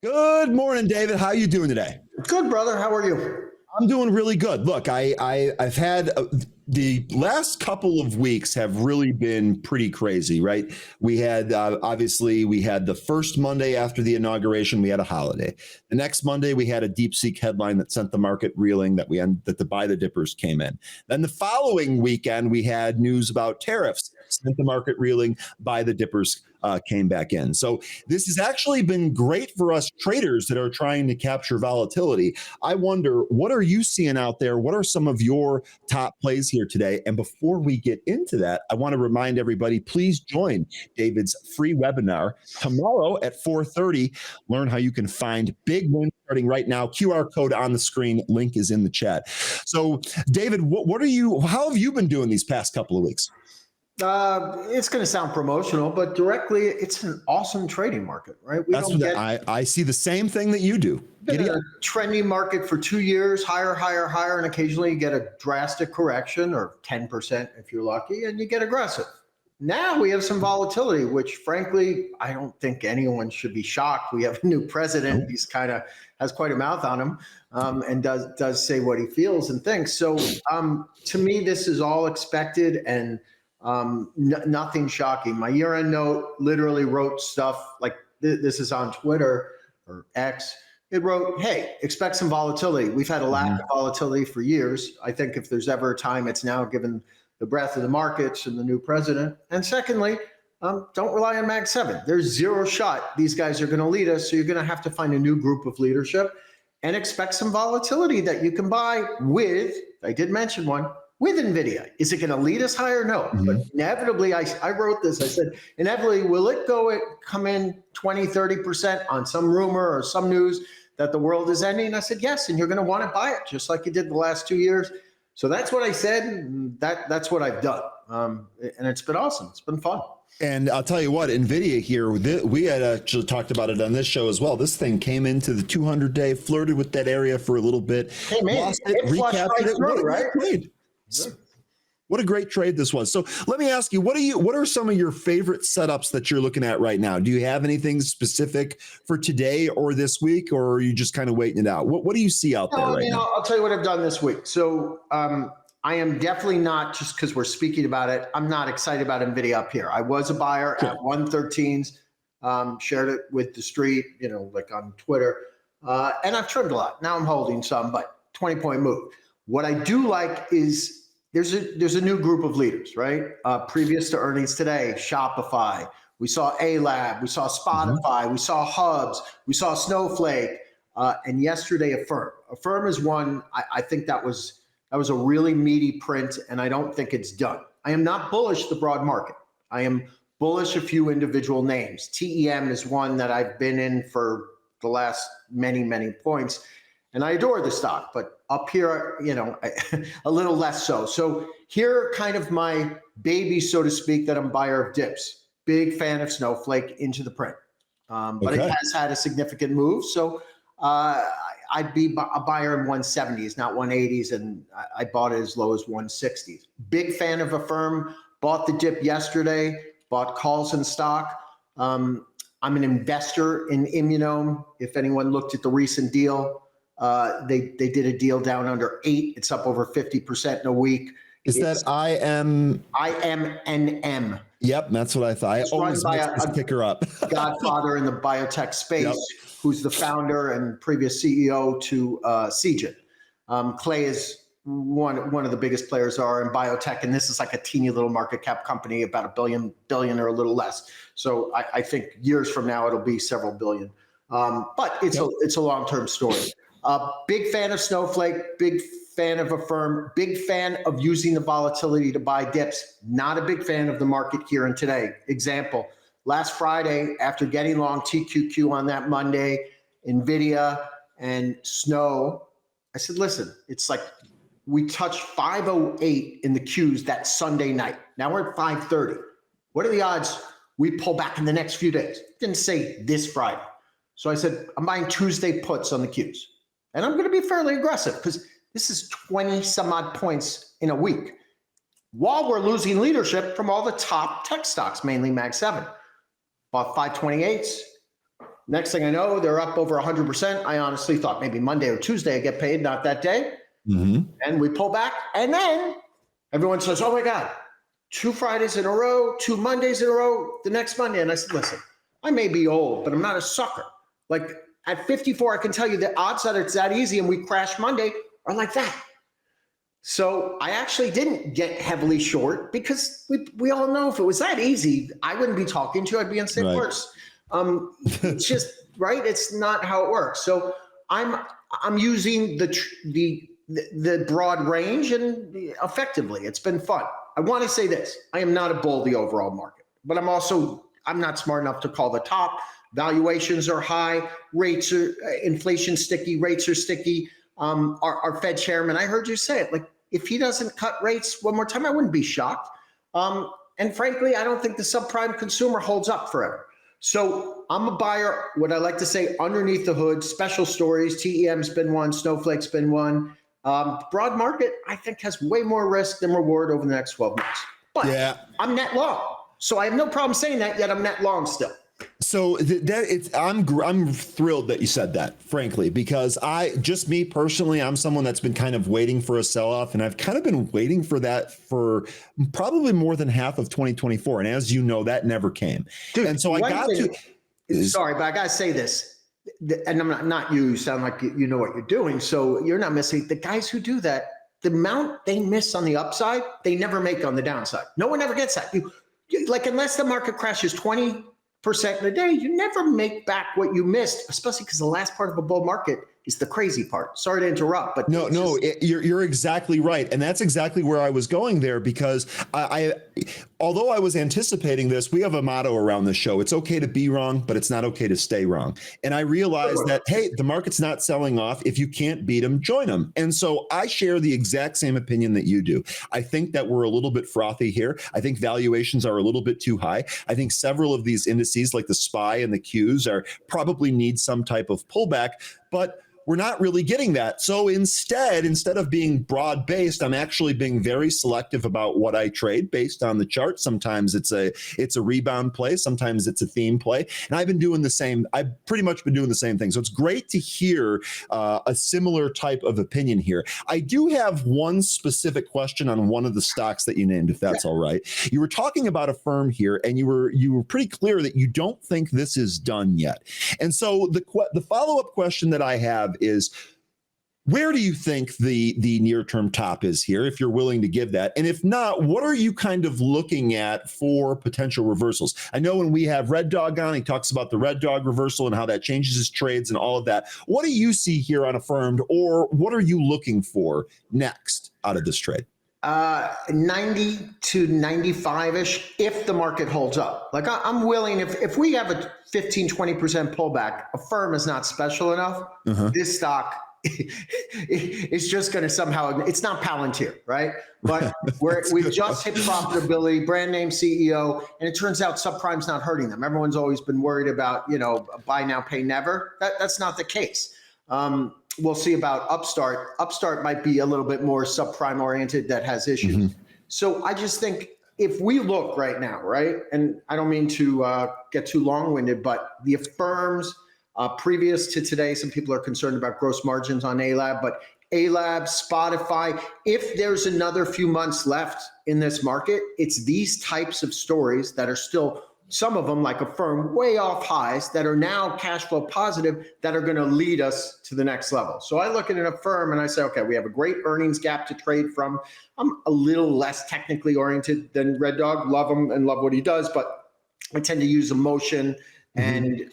Good morning, David. How you doing today? Good, brother. How are you? I'm doing really good. Look, I've had the last couple of weeks have really been pretty crazy, right? We had obviously we had the first Monday after the inauguration, we had a holiday. The next Monday, we had a DeepSeek headline that sent the market reeling that the buy the dippers came in. Then the following weekend, we had news about tariffs, sent the market reeling, buy the dippers came back in. So this has actually been great for us traders that are trying to capture volatility. I wonder, what are you seeing out there? What are some of your top plays here today? And before we get into that, I want to remind everybody, please join David's free webinar tomorrow at 4:30. Learn how you can find big wins starting right now. QR code on the screen. Link is in the chat. So, David, how have you been doing these past couple of weeks? It's going to sound promotional, but directly, it's an awesome trading market, right? I see the same thing that you do. Been in a trendy market for 2 years, higher, and occasionally you get a drastic correction, or 10% if you're lucky, and you get aggressive. Now we have some volatility, which frankly, I don't think anyone should be shocked. We have a new president. He's kind of has quite a mouth on him, and does say what he feels and thinks. So to me, this is all expected and nothing shocking. My year-end note literally wrote stuff like this is on Twitter or X. It wrote, hey, expect some volatility. We've had a lack of volatility for years. I think if there's ever a time, it's now, given the breadth of the markets and the new president. And secondly, don't rely on Mag 7. There's zero shot these guys are going to lead us. So you're going to have to find a new group of leadership and expect some volatility that you can buy with, I did mention one, with NVIDIA. Is it going to lead us higher? No. But inevitably, I wrote this, I said, inevitably, will it come in 20, 30% on some rumor or some news that the world is ending? I said, yes, and you're going to want to buy it, just like you did the last 2 years. So that's what I said, and that's what I've done. And it's been awesome. It's been fun. And I'll tell you what, NVIDIA here, we had actually talked about it on this show as well. This thing came into the 200-day, flirted with that area for a little bit, lost it, recaptured it. What a great trade. What a great trade this was. So let me ask you, what are some of your favorite setups that you're looking at right now? Do you have anything specific for today or this week, or are you just kind of waiting it out? What do you see out there right now? I'll tell you what I've done this week. So I am definitely not, just because we're speaking about it, I'm not excited about NVIDIA up here. I was a buyer at 113s, shared it with the street, like on Twitter, and I've trimmed a lot. Now I'm holding some, but 20-point move. What I do like is there's a new group of leaders, right? Previous to earnings today, Shopify, we saw A-Lab, we saw Spotify, we saw Hubs, we saw Snowflake, and yesterday Affirm. Affirm is one, I think that was a really meaty print, and I don't think it's done. I am not bullish the broad market. I am bullish a few individual names. TEM is one that I've been in for the last many, many points, and I adore the stock, but up here, a little less so. So here are kind of my babies, so to speak, that I'm buyer of dips. Big fan of Snowflake into the print. But it has had a significant move. So I'd be a buyer in 170s, not 180s, and I bought it as low as 160s. Big fan of Affirm, bought the dip yesterday, bought calls in stock. I'm an investor in Immunome. If anyone looked at the recent deal, they did a deal down under 8. It's up over 50% in a week. Is that IMNM? Yep, that's what I thought. I always mix this ticker up. Godfather in the biotech space, who's the founder and previous CEO to Seagen. Clay is one of the biggest players are in biotech, and this is like a teeny little market cap company, about $1 billion or a little less. So I think years from now it'll be several billion. But it's a long-term story. Big fan of Snowflake, big fan of Affirm, big fan of using the volatility to buy dips. Not a big fan of the market here and today. Example, last Friday, after getting long TQQ on that Monday, NVIDIA and Snow, I said, listen, it's like we touched 508 in the Qs that Sunday night. Now we're at 530. What are the odds we pull back in the next few days? Didn't say this Friday. So I said, I'm buying Tuesday puts on the Qs. And I'm going to be fairly aggressive because this is 20 some odd points in a week, while we're losing leadership from all the top tech stocks, mainly Mag 7. Bought 528s, Next thing I know, they're up over 100%. I honestly thought maybe Monday or Tuesday I get paid, not that day. And we pull back. And then everyone says, oh my God, 2 Fridays in a row, 2 Mondays in a row, the next Monday. And I said, listen, I may be old, but I'm not a sucker. Like at 54, I can tell you the odds that it's that easy and we crash Monday are like that. So I actually didn't get heavily short because we all know if it was that easy, I wouldn't be talking to you. I'd be on same course. It's just right. It's not how it works. So I'm using the broad range and effectively. It's been fun. I want to say this: I am not a bull of the overall market, but I'm not smart enough to call the top. Valuations are high. Rates are inflation sticky. Rates are sticky. Our Fed chairman, I heard you say it. Like if he doesn't cut rates one more time, I wouldn't be shocked. And frankly, I don't think the subprime consumer holds up forever. So I'm a buyer, what I like to say, underneath the hood, special stories. TEM's been one, Snowflake's been one. Broad market, I think, has way more risk than reward over the next 12 months. But yeah, I'm net long. So I have no problem saying that, yet I'm net long still. So I'm thrilled that you said that, frankly, because me personally, I'm someone that's been kind of waiting for a sell-off, and I've kind of been waiting for that for probably more than half of 2024. And as you know, that never came. Dude, and so sorry, but I got to say this, and I'm not you sound like you know what you're doing. So you're not missing the guys who do that. The amount they miss on the upside, they never make on the downside. No one ever gets that. Like unless the market crashes 20% in a day, you never make back what you missed, especially because the last part of a bull market is the crazy part. Sorry to interrupt, but you're exactly right. And that's exactly where I was going there, because although I was anticipating this, we have a motto around the show. It's okay to be wrong, but it's not okay to stay wrong. And I realized that, hey, the market's not selling off. If you can't beat them, join them. And so I share the exact same opinion that you do. I think that we're a little bit frothy here. I think valuations are a little bit too high. I think several of these indices like the SPY and the Qs probably need some type of pullback, but we're not really getting that. So instead of being broad-based, I'm actually being very selective about what I trade based on the chart. Sometimes it's a rebound play. Sometimes it's a theme play. And I've pretty much been doing the same thing. So it's great to hear a similar type of opinion here. I do have one specific question on one of the stocks that you named, if that's all right. You were talking about a firm here, and you were pretty clear that you don't think this is done yet. And so the follow-up question that I have is, where do you think the near-term top is here, if you're willing to give that? And if not, what are you kind of looking at for potential reversals? I know when we have Red Dog on, he talks about the Red Dog reversal and how that changes his trades and all of that. What do you see here on Affirmed, or what are you looking for next out of this trade? 90 to 95-ish if the market holds up. Like I'm willing, if we have a 15, 20% pullback, Affirm is not special enough. This stock is just going to somehow, it's not Palantir, right? But we've just hit profitability, brand name CEO, and it turns out subprime's not hurting them. Everyone's always been worried about, buy now, pay never. That's not the case. We'll see about Upstart. Upstart might be a little bit more subprime oriented that has issues. So I just think if we look right now, right, and I don't mean to get too long-winded, but the Affirms previous to today, some people are concerned about gross margins on ALAB, but ALAB, Spotify, if there's another few months left in this market, it's these types of stories that are still, some of them like Affirm, way off highs that are now cash flow positive that are going to lead us to the next level. So I look at an Affirm and I say, okay, we have a great earnings gap to trade from. I'm a little less technically oriented than Red Dog. Love him and love what he does, but I tend to use emotion. And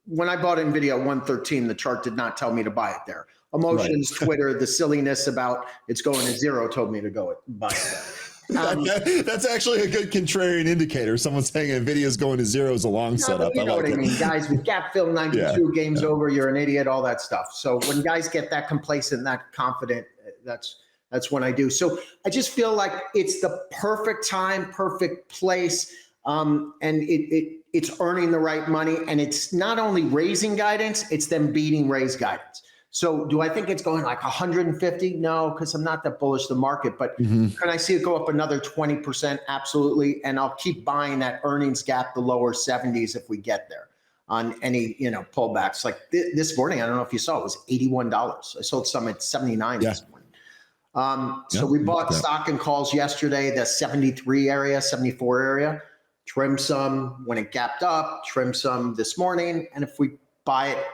when I bought NVIDIA 113, the chart did not tell me to buy it there. Emotions, right. Twitter, the silliness about it's going to zero told me to go buy it there. That's actually a good contrarian indicator. Someone saying NVIDIA is going to zero is a long setup. You know what I mean, guys. With gap fill 92, game's over. You're an idiot. All that stuff. So when guys get that complacent, that confident, that's when I do. So I just feel like it's the perfect time, perfect place, and it's earning the right money, and it's not only raising guidance, it's them beating raised guidance. So do I think it's going like 150? No, because I'm not that bullish the market, but can I see it go up another 20%? Absolutely. And I'll keep buying that earnings gap, the lower 70s if we get there. on any, pullbacks. Like this morning, I don't know if you saw, it was $81. I sold some at 79 this morning. So we bought stock and calls yesterday, the 73 area, 74 area, trim some when it gapped up, trim some this morning. And if we buy it,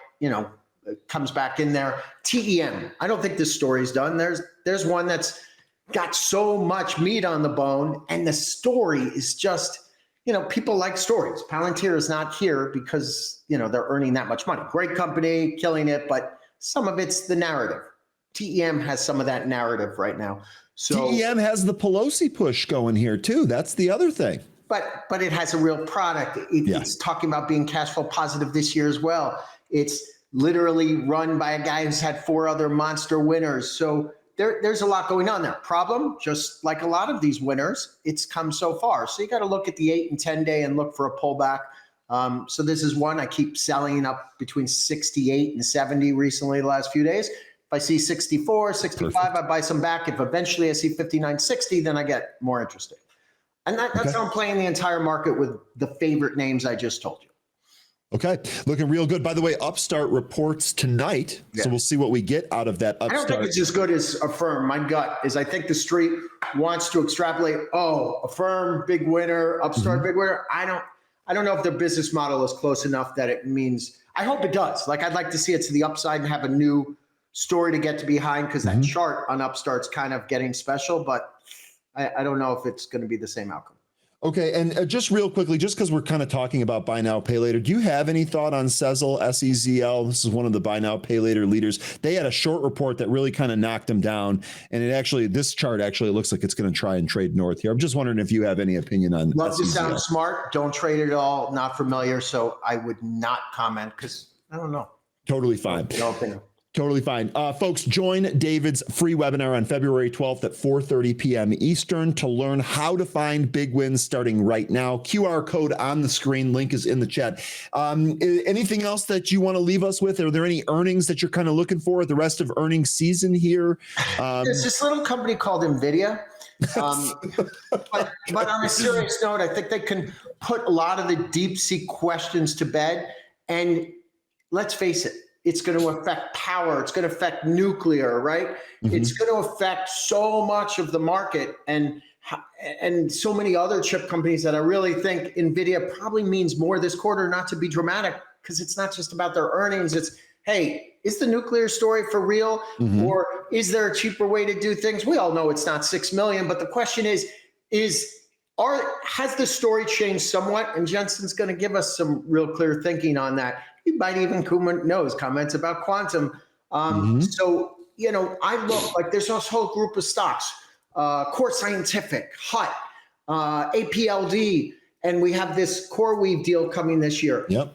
it comes back in there. TEM, I don't think this story's done. There's one that's got so much meat on the bone, and the story is just, people like stories. Palantir is not here because, they're earning that much money. Great company, killing it, but some of it's the narrative. TEM has some of that narrative right now. So TEM has the Pelosi push going here too. That's the other thing. But it has a real product. It's talking about being cash flow positive this year as well. It's literally run by a guy who's had 4 other monster winners. So there's a lot going on there. Problem, just like a lot of these winners, it's come so far. So you got to look at the 8 and 10 day and look for a pullback. So this is one I keep selling up between 68 and 70 recently the last few days. If I see 64, 65, perfect, I buy some back. If eventually I see 59, 60, then I get more interested. And that's how I'm playing the entire market with the favorite names I just told you. Okay, looking real good. By the way, Upstart reports tonight, so we'll see what we get out of that Upstart. I don't think it's as good as Affirm. My gut is I think the street wants to extrapolate, Affirm, big winner, Upstart, big winner. I don't know if their business model is close enough that it means, I hope it does. Like, I'd like to see it to the upside and have a new story to get to behind, because that chart on Upstart's kind of getting special, but I don't know if it's going to be the same outcome. Okay, and just real quickly, just because we're kind of talking about buy now, pay later, do you have any thought on Sezzle, SEZL? This is one of the buy now, pay later leaders. They had a short report that really kind of knocked them down, and this chart actually looks like it's going to try and trade north here. I'm just wondering if you have any opinion on Love SEZL. to sound smart, don't trade it at all, not familiar, so I would not comment because I don't know. Totally fine. No opinion. Totally fine. Folks, join David's free webinar on February 12th at 4:30 p.m. Eastern to learn how to find big wins starting right now. QR code on the screen. Link is in the chat. Anything else that you want to leave us with? Are there any earnings that you're kind of looking for the rest of earnings season here? There's this little company called NVIDIA. But on a serious note, I think they can put a lot of the deep sea questions to bed. And let's face it, it's going to affect power. It's going to affect nuclear, right? It's going to affect so much of the market and so many other chip companies that I really think NVIDIA probably means more this quarter, not to be dramatic, because it's not just about their earnings. It's, hey, is the nuclear story for real? Or is there a cheaper way to do things? We all know it's not 6 million, but the question is has the story changed somewhat? And Jensen's going to give us some real clear thinking on that. He might even comments about quantum. So, I look like there's this whole group of stocks, Core Scientific, HUT, APLD, and we have this CoreWeave deal coming this year. Yep.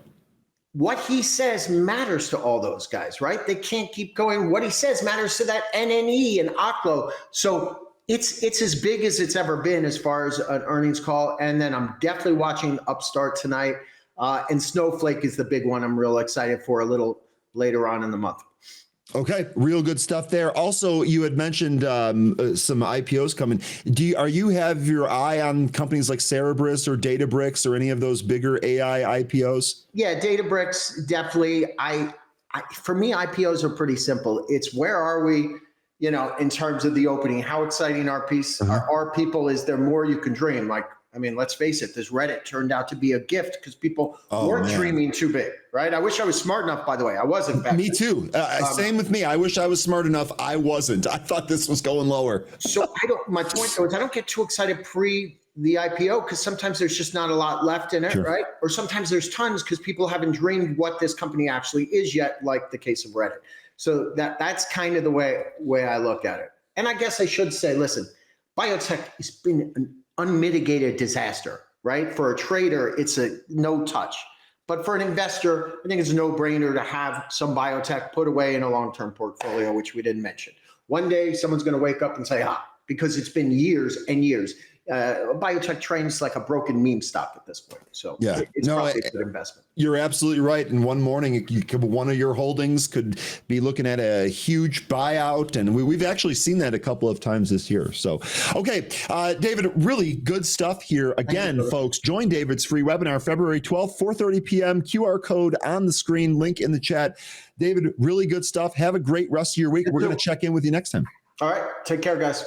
What he says matters to all those guys, right? They can't keep going. What he says matters to that NNE and Oklo. So it's as big as it's ever been as far as an earnings call. And then I'm definitely watching Upstart tonight. And Snowflake is the big one I'm real excited for a little later on in the month. Okay, real good stuff there. Also, you had mentioned some IPOs coming. Are you have your eye on companies like Cerebras or Databricks or any of those bigger AI IPOs? Yeah, Databricks, definitely. For me, IPOs are pretty simple. It's where are we, in terms of the opening? How exciting are people? Is there more you can dream? Let's face it, this Reddit turned out to be a gift because people weren't dreaming too big, right? I wish I was smart enough, by the way. I wasn't back Me too. Same with me. I wish I was smart enough. I wasn't. I thought this was going lower. So my point though is I don't get too excited pre the IPO because sometimes there's just not a lot left in it, right? Or sometimes there's tons because people haven't dreamed what this company actually is yet, like the case of Reddit. So that's kind of the way I look at it. And I guess I should say, listen, biotech has been an unmitigated disaster, right? For a trader, it's a no touch. But for an investor, I think it's a no-brainer to have some biotech put away in a long-term portfolio, which we didn't mention. One day, someone's going to wake up and say, because it's been years and years. biotech trains like a broken meme stock at this point. So yeah, it's probably a good investment. You're absolutely right. And one morning, one of your holdings could be looking at a huge buyout. And we've actually seen that a couple of times this year. So, okay, David, really good stuff here. Again, folks, join David's free webinar, February 12th, 4:30 p.m. QR code on the screen, link in the chat. David, really good stuff. Have a great rest of your week. We're going to check in with you next time. All right. Take care, guys.